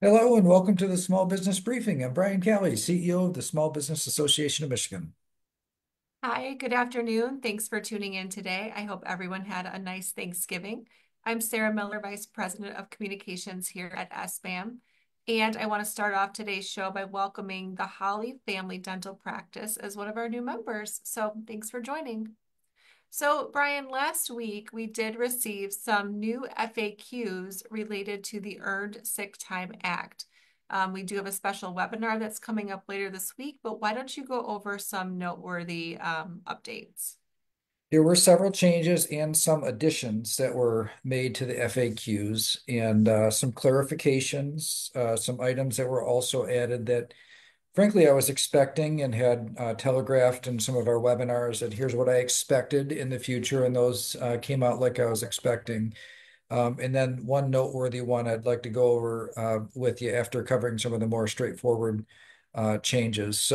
Hello and welcome to the Small Business Briefing. I'm Brian Calley, CEO of the Small Business Association of Michigan. Hi, good afternoon. Thanks for tuning in today. I hope everyone had a nice Thanksgiving. I'm Sarah Miller, Vice President of Communications here at SBAM, and I want to start off today's show by welcoming the Holly Family Dental Practice as one of our new members. So thanks for joining. So, Brian, last week we did receive some new FAQs related to the Earned Sick Time Act. We do have a special webinar that's coming up later this week, but why don't you go over some noteworthy updates? There were several changes and some additions that were made to the FAQs and some clarifications, some items that were also added that, frankly, I was expecting and had telegraphed in some of our webinars that here's what I expected in the future, and those came out like I was expecting. And then one noteworthy one I'd like to go over with you after covering some of the more straightforward changes.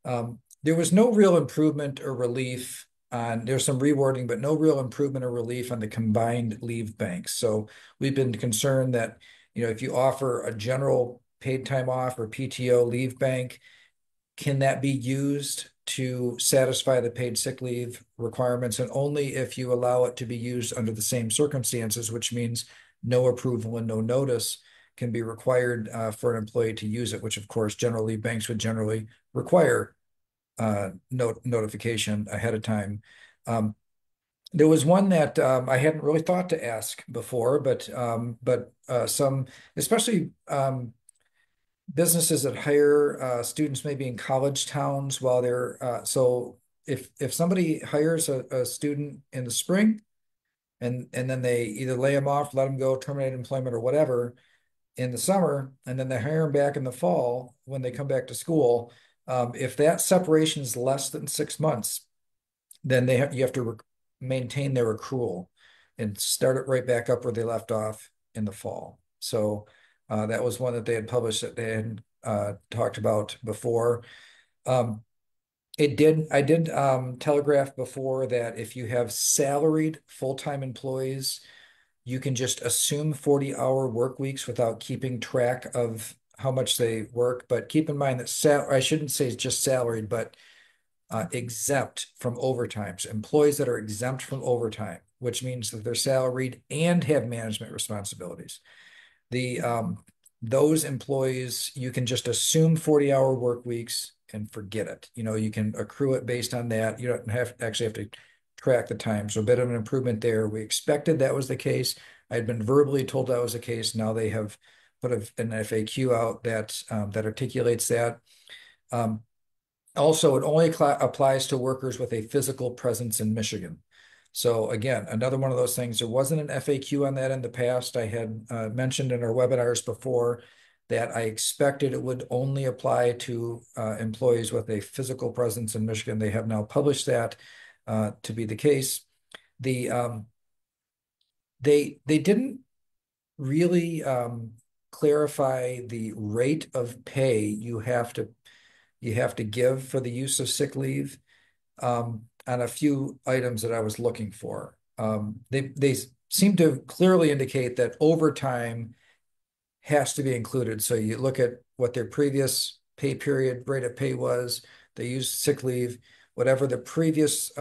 There was no real improvement or relief on, there's some rewording, but no real improvement or relief on the combined leave banks. So we've been concerned that, if you offer a general paid time off or PTO leave bank, can that be used to satisfy the paid sick leave requirements? And only if you allow it to be used under the same circumstances, which means no approval and no notice can be required for an employee to use it, which of course general leave banks would generally require notification ahead of time. Um, there was one that I hadn't really thought to ask before, but some, especially businesses that hire students maybe in college towns while they're so if somebody hires a student in the spring and then they either lay them off, let them go, terminate employment or whatever in the summer, and then they hire them back in the fall when they come back to school, if that separation is less than 6 months, then you have to maintain their accrual and start it right back up where they left off in the fall. So that was one that they had published that they had talked about before. Um, I did telegraph before that if you have salaried full-time employees, you can just assume 40-hour work weeks without keeping track of how much they work. But keep in mind that I shouldn't say just salaried, but exempt from overtime. So employees that are exempt from overtime, which means that they're salaried and have management responsibilities. The those employees, you can just assume 40-hour work weeks and forget it. You can accrue it based on that. You don't actually have to track the time. So a bit of an improvement there. We expected that was the case. I had been verbally told that was the case. Now they have put an FAQ out that articulates that. Um, Also, it only applies to workers with a physical presence in Michigan. So again, another one of those things. There wasn't an FAQ on that in the past. I had mentioned in our webinars before that I expected it would only apply to employees with a physical presence in Michigan. They have now published that to be the case. The they didn't really clarify the rate of pay you have to give for the use of sick leave on a few items that I was looking for. They seem to clearly indicate that overtime has to be included. So you look at what their previous pay period rate of pay was, they used sick leave, whatever the previous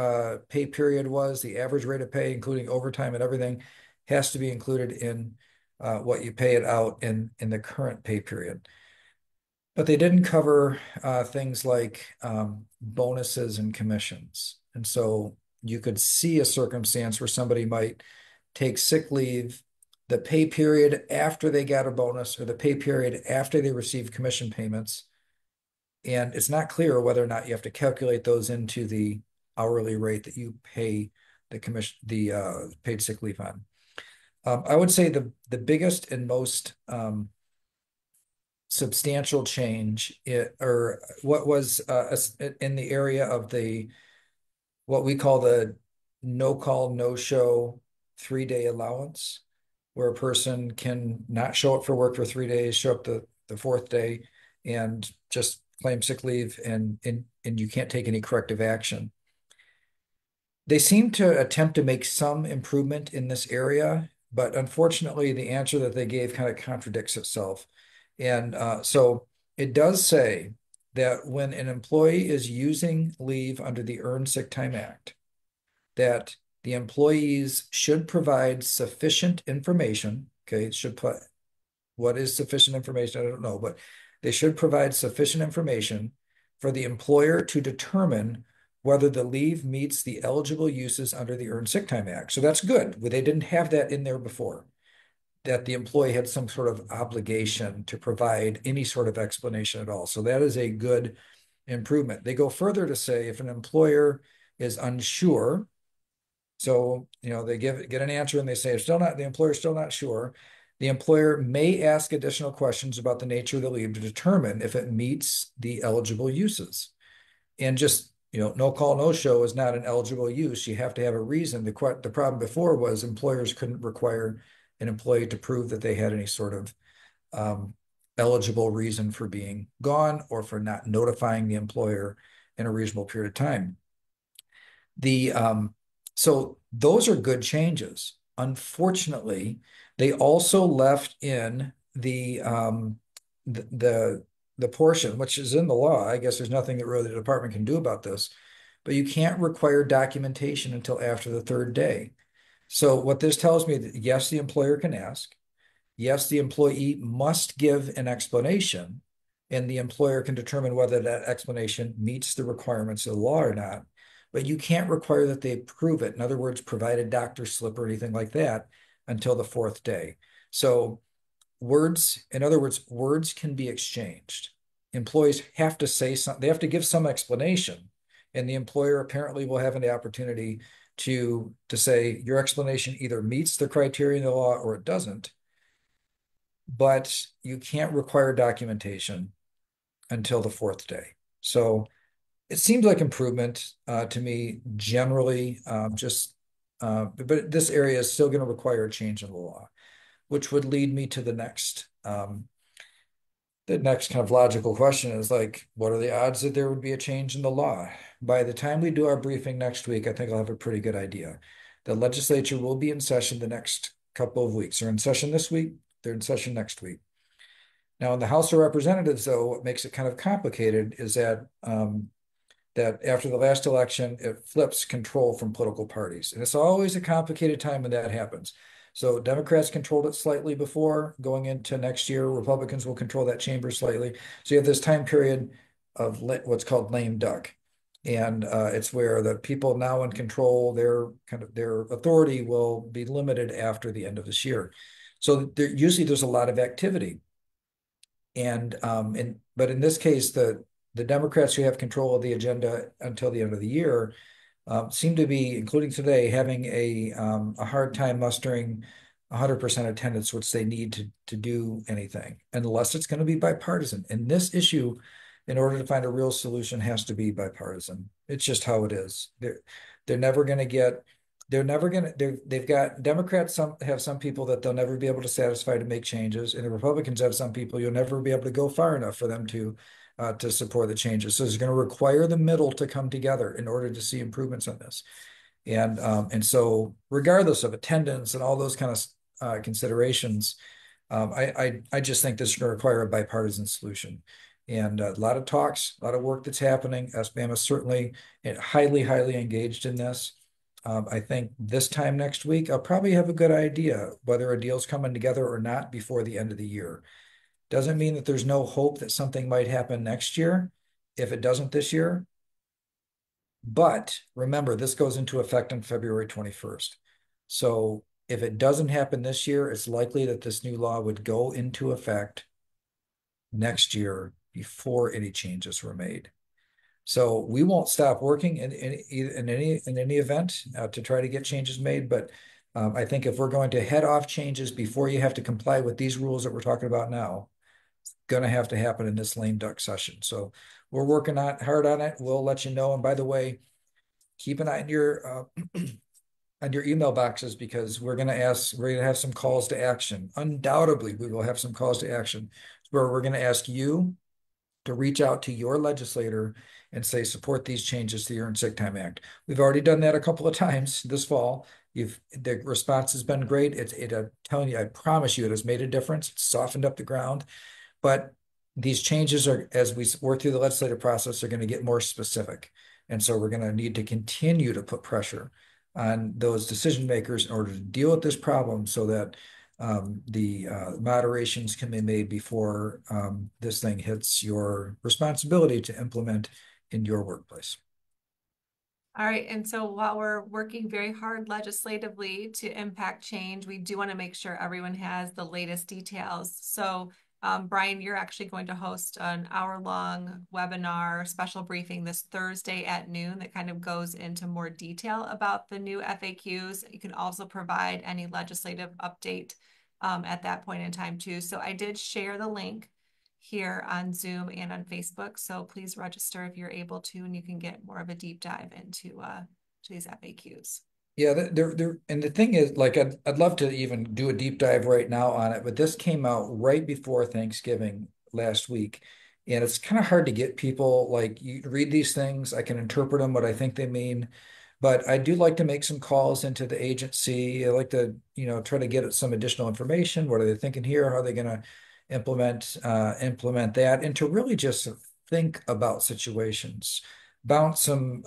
pay period was, the average rate of pay, including overtime and everything, has to be included in what you pay it out in the current pay period. But they didn't cover things like bonuses and commissions. And so you could see a circumstance where somebody might take sick leave the pay period after they got a bonus or the pay period after they received commission payments. And it's not clear whether or not you have to calculate those into the hourly rate that you pay the paid sick leave on. I would say the biggest and most substantial change or what was in the area of the what we call the no call no show 3-day allowance, where a person can not show up for work for 3 days, show up the fourth day and just claim sick leave, and you can't take any corrective action. They seem to attempt to make some improvement in this area, but unfortunately the answer that they gave kind of contradicts itself. And so it does say that when an employee is using leave under the Earned Sick Time Act, that the employees should provide sufficient information. Okay, it should put what is sufficient information? I don't know, but they should provide sufficient information for the employer to determine whether the leave meets the eligible uses under the Earned Sick Time Act. So that's good. They didn't have that in there before, that the employee had some sort of obligation to provide any sort of explanation at all. So that is a good improvement. They go further to say if an employer is unsure, so, they get an answer and they say the employer's still not sure. The employer may ask additional questions about the nature of the leave to determine if it meets the eligible uses. And just, no call, no show is not an eligible use. You have to have a reason. The problem before was employers couldn't require an employee to prove that they had any sort of eligible reason for being gone or for not notifying the employer in a reasonable period of time. The so those are good changes. Unfortunately, they also left in the portion which is in the law. I guess there's nothing that really the department can do about this, but you can't require documentation until after the third day. So what this tells me that yes, the employer can ask. Yes, the employee must give an explanation, and the employer can determine whether that explanation meets the requirements of the law or not. But you can't require that they prove it. In other words, provide a doctor's slip or anything like that until the fourth day. So in other words, words can be exchanged. Employees have to say something, they have to give some explanation, and the employer apparently will have an opportunity to say your explanation either meets the criteria in the law or it doesn't, but you can't require documentation until the fourth day. So it seems like improvement to me generally, but this area is still going to require a change in the law, which would lead me to the next kind of logical question is like, what are the odds that there would be a change in the law? By the time we do our briefing next week, I think I'll have a pretty good idea. The legislature will be in session the next couple of weeks. They're in session this week, they're in session next week. Now, in the House of Representatives, though, what makes it kind of complicated is that after the last election, it flips control from political parties. And it's always a complicated time when that happens. So Democrats controlled it slightly before. Going into next year, Republicans will control that chamber slightly. So you have this time period of what's called lame duck. And it's where the people now in control, their authority will be limited after the end of this year. So usually there's a lot of activity. But in this case, the Democrats who have control of the agenda until the end of the year seem to be, including today, having a hard time mustering 100% attendance, which they need to do anything, unless it's going to be bipartisan. And this issue, in order to find a real solution, has to be bipartisan. It's just how it is. They're never going to get. They're never going to. They've got Democrats. Have some people that they'll never be able to satisfy to make changes, and the Republicans have some people you'll never be able to go far enough for them to support the changes. So it's going to require the middle to come together in order to see improvements on this. And so regardless of attendance and all those kind of considerations, I just think this is going to require a bipartisan solution. And a lot of talks, a lot of work that's happening. SBAM is certainly highly, highly engaged in this. I think this time next week, I'll probably have a good idea whether a deal's coming together or not before the end of the year. Doesn't mean that there's no hope that something might happen next year if it doesn't this year. But remember, this goes into effect on February 21st. So if it doesn't happen this year, it's likely that this new law would go into effect next year before any changes were made. So we won't stop working in any event to try to get changes made. But I think if we're going to head off changes before you have to comply with these rules that we're talking about now, going to have to happen in this lame duck session. So we're working hard on it. We'll let you know. And by the way, keep an eye on your on your email boxes because we're going to have some calls to action. Undoubtedly, we will have some calls to action where we're going to ask you to reach out to your legislator and say, support these changes to the Earned Sick Time Act. We've already done that a couple of times this fall. The response has been great. I'm telling you, I promise you, it has made a difference. It's softened up the ground. But these changes are, as we work through the legislative process, are going to get more specific. And so we're going to need to continue to put pressure on those decision makers in order to deal with this problem so that the moderations can be made before this thing hits your responsibility to implement in your workplace. All right, and so while we're working very hard legislatively to impact change, we do want to make sure everyone has the latest details. So, Brian, you're actually going to host an hour-long webinar special briefing this Thursday at noon that kind of goes into more detail about the new FAQs. You can also provide any legislative update at that point in time too. So I did share the link here on Zoom and on Facebook. So please register if you're able to, and you can get more of a deep dive into to these FAQs. Yeah, and the thing is, like, I'd love to even do a deep dive right now on it, but this came out right before Thanksgiving last week, and it's kind of hard to get people like you read these things. I can interpret them what I think they mean, but I do like to make some calls into the agency. I like to, try to get some additional information. What are they thinking here? How are they going to implement that, and to really just think about situations, bounce some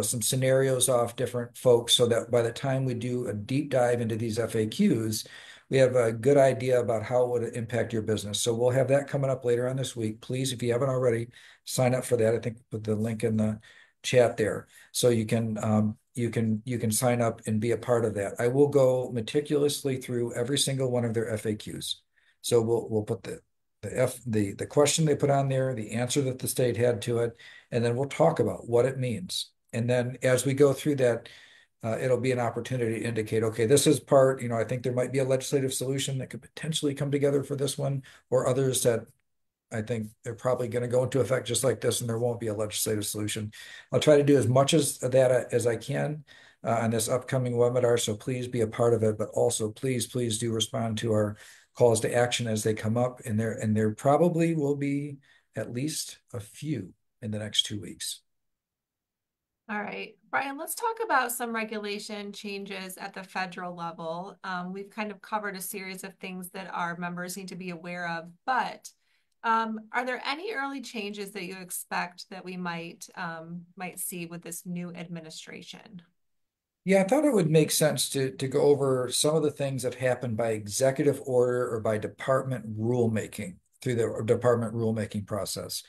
scenarios off different folks so that by the time we do a deep dive into these FAQs, we have a good idea about how it would impact your business. So we'll have that coming up later on this week. Please, if you haven't already, sign up for that. I think put the link in the chat there. So you can sign up and be a part of that. I will go meticulously through every single one of their FAQs. So we'll put the question they put on there, the answer that the state had to it, and then we'll talk about what it means. And then as we go through that, it'll be an opportunity to indicate, okay, this is part, I think there might be a legislative solution that could potentially come together for this one, or others that I think they're probably going to go into effect just like this, and there won't be a legislative solution. I'll try to do as much as that as I can on this upcoming webinar. So please be a part of it, but also please do respond to our calls to action as they come up. And there probably will be at least a few in the next 2 weeks. All right, Brian, let's talk about some regulation changes at the federal level. We've kind of covered a series of things that our members need to be aware of, but are there any early changes that you expect that we might see with this new administration? Yeah, I thought it would make sense to go over some of the things that happen by executive order or by department rulemaking through the department rulemaking process.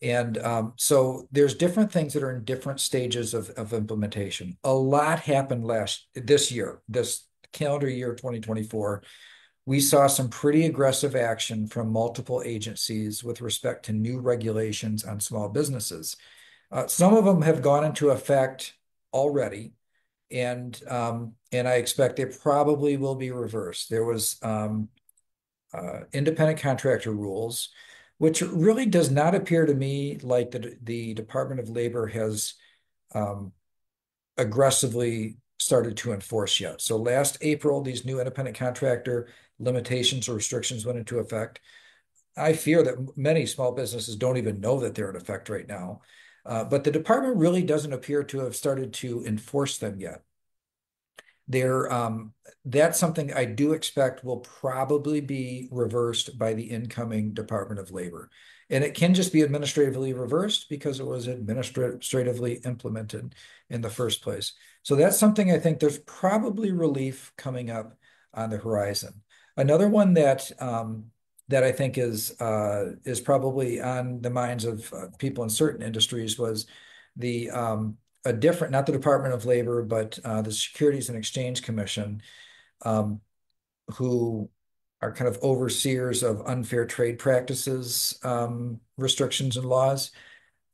And so there's different things that are in different stages of implementation. A lot happened this year, this calendar year 2024. We saw some pretty aggressive action from multiple agencies with respect to new regulations on small businesses. Some of them have gone into effect already, and I expect they probably will be reversed. There was independent contractor rules, which really does not appear to me like the Department of Labor has um, aggressively started to enforce yet. So last April, these new independent contractor limitations or restrictions went into effect. I fear that many small businesses don't even know that they're in effect right now. But the department really doesn't appear to have started to enforce them yet. There, that's something I do expect will probably be reversed by the incoming Department of Labor. And it can just be administratively reversed because it was administratively implemented in the first place. So that's something I think there's probably relief coming up on the horizon. Another one that I think is probably on the minds of people in certain industries was the a different, not the Department of Labor, but the Securities and Exchange Commission, um, who are kind of overseers of unfair trade practices, restrictions and laws.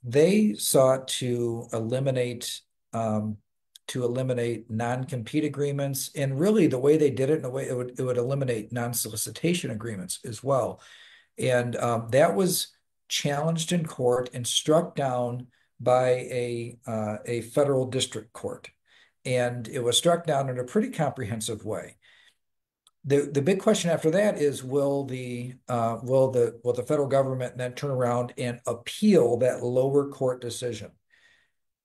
They sought to eliminate non-compete agreements, and really the way they did it in a way it would eliminate non-solicitation agreements as well. And that was challenged in court and struck down by a federal district court. And it was struck down in a pretty comprehensive way. The big question after that is will the federal government then turn around and appeal that lower court decision?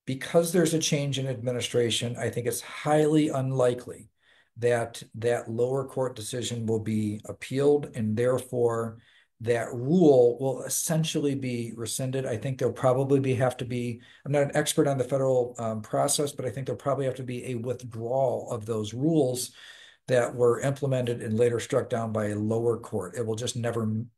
Because there's a change in administration, I think it's highly unlikely that that lower court decision will be appealed, and therefore that rule will essentially be rescinded. I think there'll probably have to be, I'm not an expert on the federal process, but I think there'll probably have to be a withdrawal of those rules that were implemented and later struck down by a lower court. It will just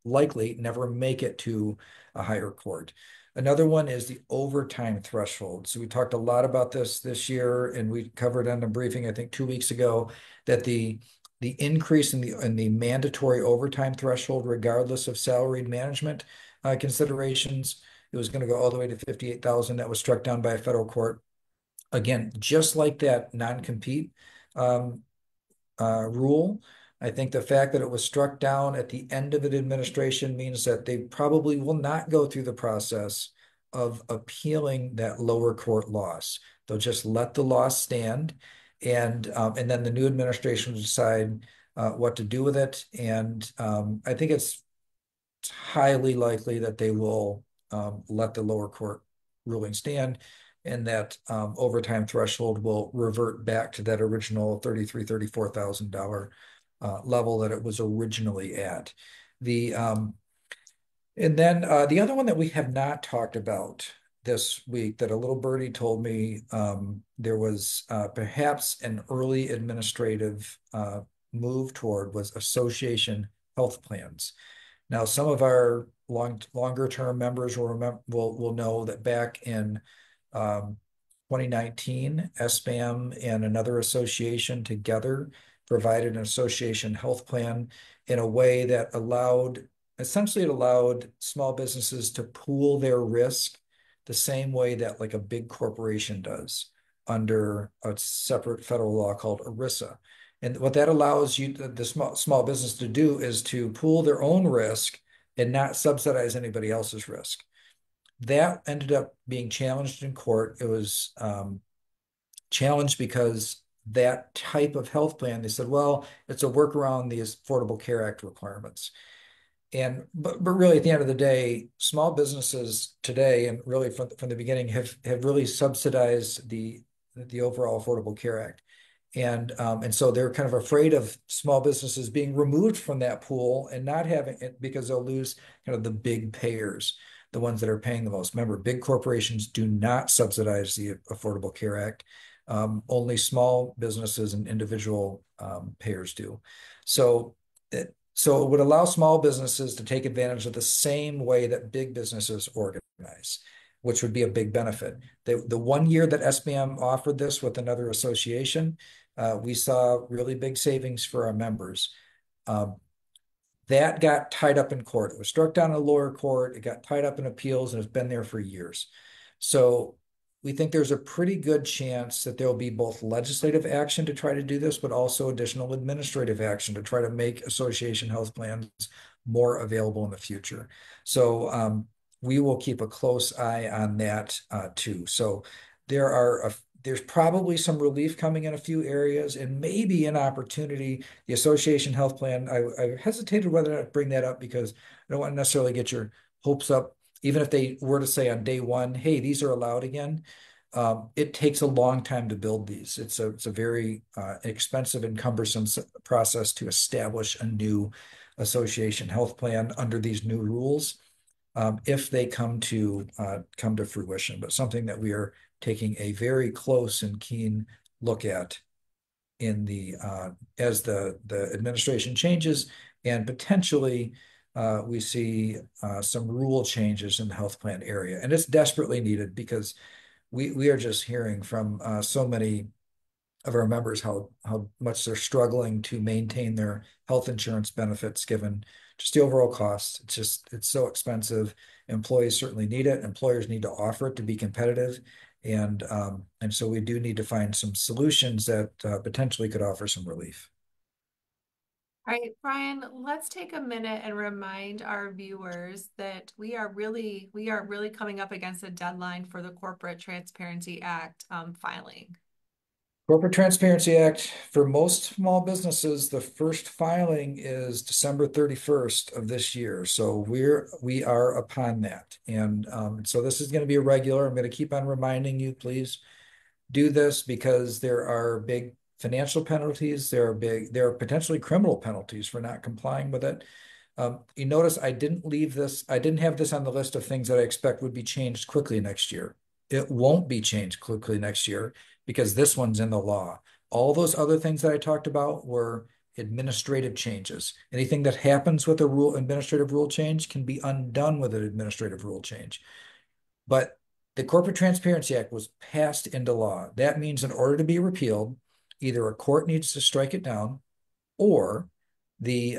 likely never make it to a higher court. Another one is the overtime threshold. So we talked a lot about this year, and we covered on the briefing, I think 2 weeks ago, that the increase in the mandatory overtime threshold, regardless of salaried management considerations, it was going to go all the way to 58,000. That was struck down by a federal court. Again, just like that non-compete um, rule. I think the fact that it was struck down at the end of an administration means that they probably will not go through the process of appealing that lower court loss. They'll just let the loss stand, and then the new administration will decide what to do with it. And I think it's highly likely that they will let the lower court ruling stand, and that overtime threshold will revert back to that original $34,000 level that it was originally at. The and then the other one that we have not talked about this week that a little birdie told me, there was perhaps an early administrative move toward, was association health plans. Now, some of our longer term members will know that back in 2019, SBAM and another association together provided an association health plan in a way that essentially it allowed small businesses to pool their risk the same way that like a big corporation does under a separate federal law called ERISA. And what that allows the small business to do is to pool their own risk and not subsidize anybody else's risk. That ended up being challenged in court. It was challenged because that type of health plan, they said, well, it's a workaround the Affordable Care Act requirements. But really at the end of the day, small businesses today, and really from the beginning, have really subsidized the overall Affordable Care Act. And so they're kind of afraid of small businesses being removed from that pool and not having it, because they'll lose kind of the big payers, the ones that are paying the most. Remember, big corporations do not subsidize the Affordable Care Act. Only small businesses and individual payers do. So it would allow small businesses to take advantage of the same way that big businesses organize, which would be a big benefit. The 1 year that SBM offered this with another association, we saw really big savings for our members. That got tied up in court. It was struck down in a lower court. It got tied up in appeals, and it's been there for years. So we think there's a pretty good chance that there'll be both legislative action to try to do this, but also additional administrative action to try to make association health plans more available in the future. So we will keep a close eye on that too. So there's probably some relief coming in a few areas, and maybe an opportunity. The association health plan, I hesitated whether to bring that up because I don't want to necessarily get your hopes up. Even if they were to say on day one, hey, these are allowed again, it takes a long time to build these. It's a very expensive and cumbersome process to establish a new association health plan under these new rules, if they come to fruition. But something that we are taking a very close and keen look at in the as the administration changes, and potentially we see some rule changes in the health plan area. And it's desperately needed because we are just hearing from so many of our members how much they're struggling to maintain their health insurance benefits given just the overall cost. It's so expensive. Employees certainly need it. Employers need to offer it to be competitive. And so we do need to find some solutions that potentially could offer some relief. All right, Brian, let's take a minute and remind our viewers that we are really coming up against a deadline for the Corporate Transparency Act filing. Corporate Transparency Act, for most small businesses, the first filing is December 31st of this year. So we are upon that. And so this is going to be a regular. I'm going to keep on reminding you, please do this, because there are big financial penalties. There are potentially criminal penalties for not complying with it. You notice I didn't have this on the list of things that I expect would be changed quickly next year. It won't be changed quickly next year because this one's in the law. All those other things that I talked about were administrative changes. Anything that happens with a administrative rule change can be undone with an administrative rule change. But the Corporate Transparency Act was passed into law. That means in order to be repealed, either a court needs to strike it down or the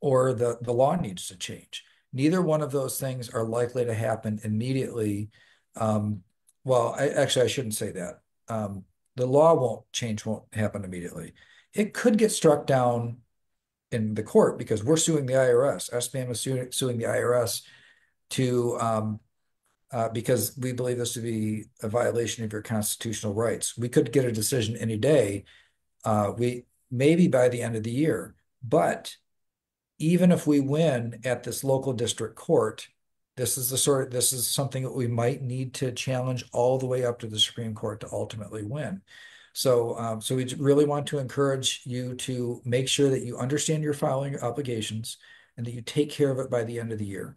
the law needs to change. Neither one of those things are likely to happen immediately. Um, actually, I shouldn't say that. The law won't happen immediately. It could get struck down in the court because we're suing the IRS. SBAM is suing the IRS to because we believe this to be a violation of your constitutional rights. We could get a decision any day. We maybe by the end of the year, but even if we win at this local district court, this is something that we might need to challenge all the way up to the Supreme Court to ultimately win. So we really want to encourage you to make sure that you understand your filing obligations and that you take care of it by the end of the year.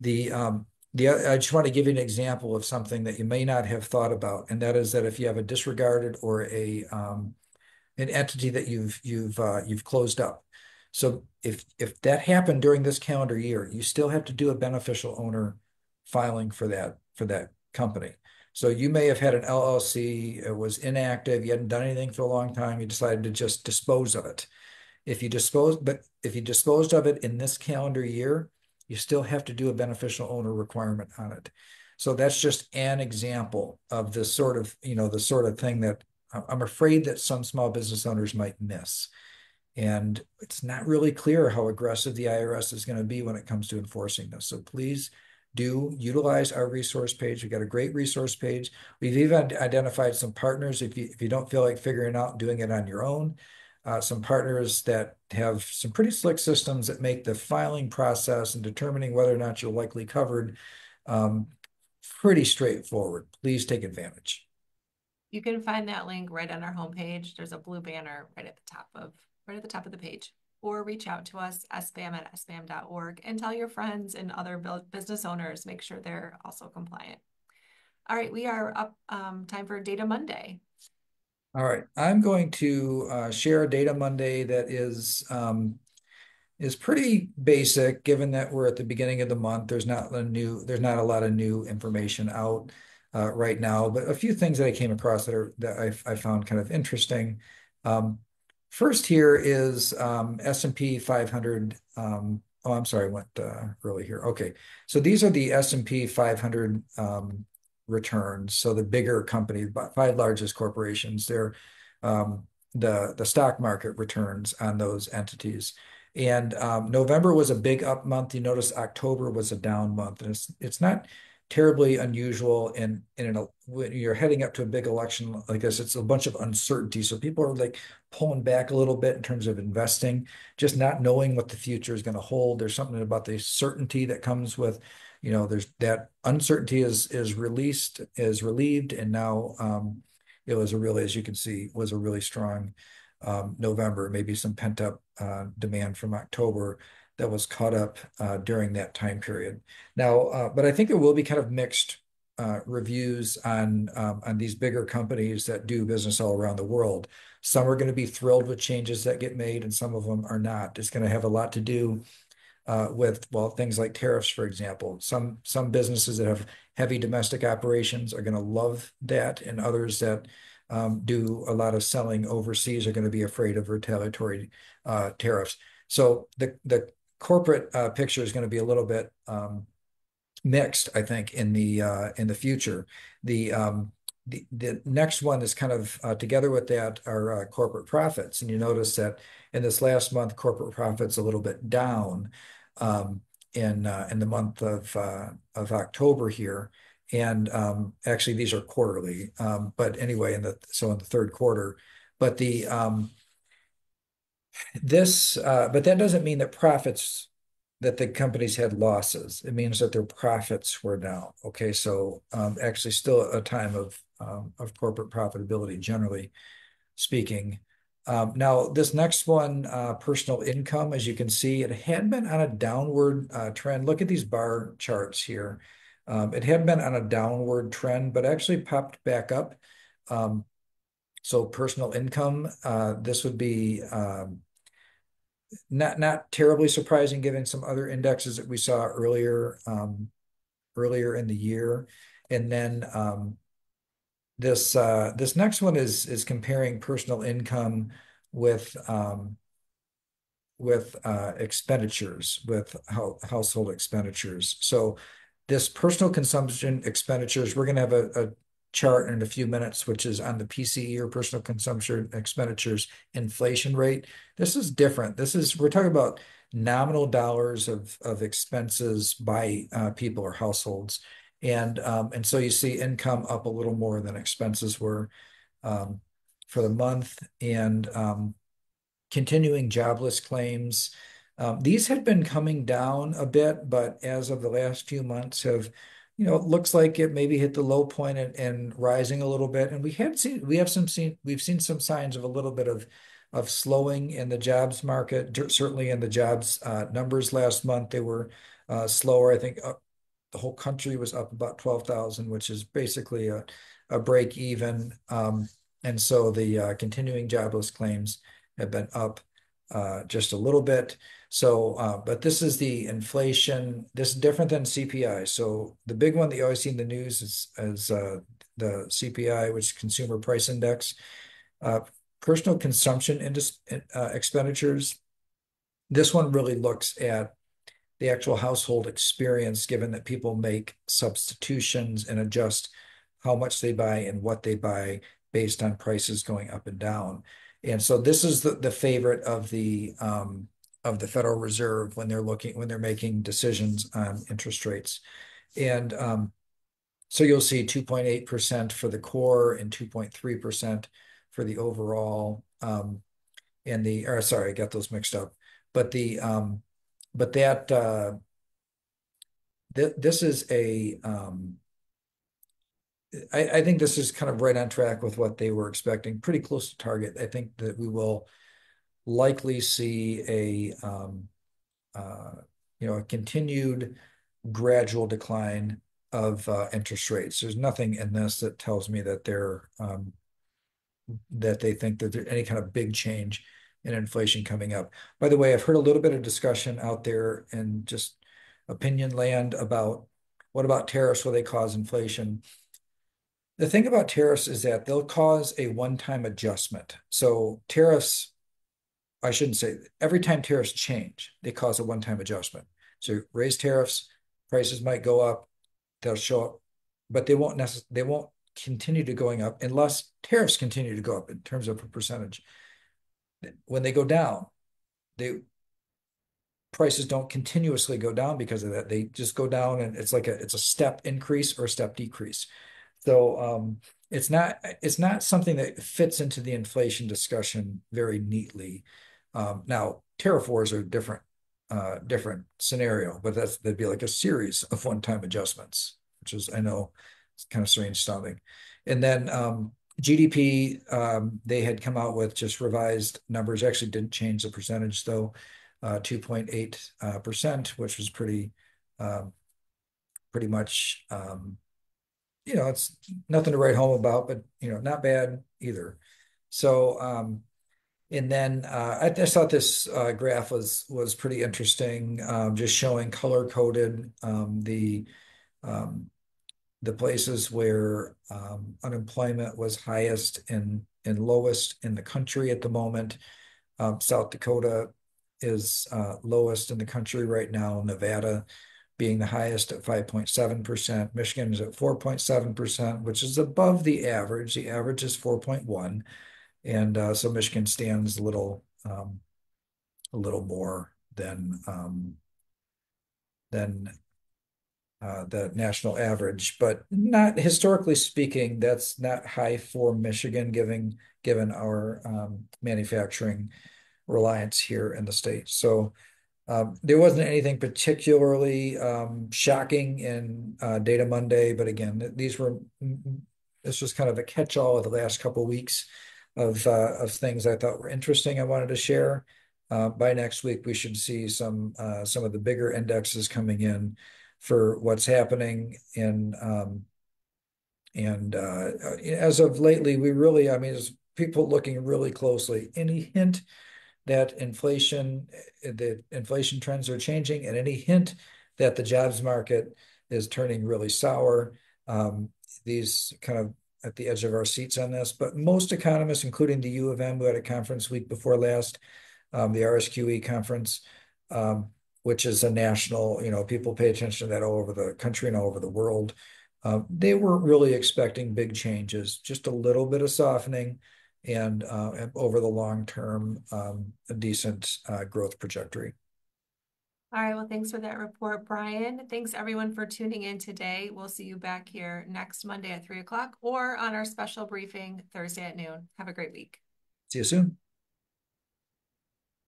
The I just want to give you an example of something that you may not have thought about, and that is that if you have a disregarded or a an entity that you've closed up. So if that happened during this calendar year, you still have to do a beneficial owner filing for that company. So you may have had an LLC, it was inactive, you hadn't done anything for a long time, you decided to just dispose of it. If you disposed of it in this calendar year, you still have to do a beneficial owner requirement on it. So that's just an example of this sort of, the sort of thing that I'm afraid that some small business owners might miss. And it's not really clear how aggressive the IRS is going to be when it comes to enforcing this. So please do utilize our resource page. We've got a great resource page. We've even identified some partners if you don't feel like figuring out doing it on your own. Some partners that have some pretty slick systems that make the filing process and determining whether or not you're likely covered um, pretty straightforward. Please take advantage. You can find that link right on our homepage. There's a blue banner right at the top of the page. Or reach out to us, sbam@sbam.org, and tell your friends and other business owners, make sure they're also compliant. All right, we are up time for Data Monday. All right, I'm going to share a Data Monday that is pretty basic, given that we're at the beginning of the month. There's not a lot of new information out right now, but a few things that I came across that I found kind of interesting. First here is S&P 500. Oh, I'm sorry, I went early here. Okay, so these are the S&P 500 returns. So the bigger companies, five largest corporations, they're the stock market returns on those entities. And November was a big up month. You notice October was a down month, and it's not terribly unusual when you're heading up to a big election like this. It's a bunch of uncertainty, so people are like pulling back a little bit in terms of investing, just not knowing what the future is going to hold. There's something about the certainty that comes with, there's that uncertainty is relieved, and now it was as you can see, was a really strong November, maybe some pent up demand from October that was caught up during that time period. Now, but I think there will be kind of mixed reviews on these bigger companies that do business all around the world. Some are going to be thrilled with changes that get made, and some of them are not. It's going to have a lot to do with, well, things like tariffs, for example. Some businesses that have heavy domestic operations are going to love that, and others that do a lot of selling overseas are going to be afraid of retaliatory tariffs. So the corporate picture is going to be a little bit mixed, I think, in the future. The next one is kind of together with that are corporate profits, and you notice that in this last month, corporate profits a little bit down in the month of October here. And actually, these are quarterly. But anyway, in the third quarter, but but that doesn't mean that the companies had losses. It means that their profits were down. Okay, so actually, still a time of corporate profitability, generally speaking. Now, this next one, personal income, as you can see, it had been on a downward trend. Look at these bar charts here. It had been on a downward trend, but actually popped back up. Um, so personal income, this would be not terribly surprising given some other indexes that we saw earlier in the year. And then this next one is comparing personal income with expenditures, with household expenditures. So this personal consumption expenditures, we're going to have a chart in a few minutes, which is on the PCE, or personal consumption expenditures inflation rate. This is different. We're talking about nominal dollars of expenses by people or households. And so you see income up a little more than expenses were um, for the month. And continuing jobless claims. These had been coming down a bit, but as of the last few months it looks like it maybe hit the low point and rising a little bit. And we've seen some signs of a little bit of slowing in the jobs market. Certainly in the jobs numbers last month, they were slower. I think the whole country was up about 12,000, which is basically a break even. And so the continuing jobless claims have been up just a little bit. So, but this is the inflation. This is different than CPI. So the big one that you always see in the news is the CPI, which is Consumer Price Index. Uh, Personal consumption expenditures. This one really looks at the actual household experience, given that people make substitutions and adjust how much they buy and what they buy based on prices going up and down. And so this is the favorite of the Federal Reserve when they're making decisions on interest rates. And so you'll see 2.8% for the core and 2.3% for the overall. Or sorry, I got those mixed up. But the but that this is I think this is kind of right on track with what they were expecting, pretty close to target. I think that we will likely see a continued gradual decline of interest rates. There's nothing in this that tells me that they think that there's any kind of big change in inflation coming up. By the way, I've heard a little bit of discussion out there in just opinion land about what about tariffs? Will they cause inflation? The thing about tariffs is that they'll cause a one-time adjustment. So tariffs, I shouldn't say, every time tariffs change, they cause a one-time adjustment. So raise tariffs, prices might go up, they'll show up, but they won't continue to going up unless tariffs continue to go up in terms of a percentage. When they go down, they prices don't continuously go down because of that. They just go down, and it's a step increase or a step decrease. So it's not something that fits into the inflation discussion very neatly. Now tariff wars are different scenario, but that'd be like a series of one-time adjustments, which is, I know, it's kind of strange sounding. And then GDP, they had come out with just revised numbers, actually didn't change the percentage though, 2.8%, which was pretty much it's nothing to write home about, but not bad either. So and then I just thought this graph was pretty interesting, just showing color coded um, the places where unemployment was highest and lowest in the country at the moment. South Dakota is lowest in the country right now. Nevada being the highest at 5.7%. Michigan is at 4.7%, which is above the average. The average is 4.1. And so Michigan stands a little more than the national average, but not historically speaking, that's not high for Michigan, given our manufacturing reliance here in the state. So there wasn't anything particularly shocking in Data Monday, but again, this was kind of a catch-all of the last couple of weeks. of things I thought were interesting I wanted to share. By next week, we should see some of the bigger indexes coming in for what's happening in and as of lately, we really, I mean, there's people looking really closely. Any hint that the inflation trends are changing, and any hint that the jobs market is turning really sour. These kind of at the edge of our seats on this, but most economists, including the U of M, who had a conference week before last, the RSQE conference, which is a national, people pay attention to that all over the country and all over the world. They weren't really expecting big changes, just a little bit of softening and over the long term, a decent growth trajectory. All right, well, thanks for that report, Brian. Thanks everyone for tuning in today. We'll see you back here next Monday at 3 o'clock or on our special briefing Thursday at noon. Have a great week. See you soon.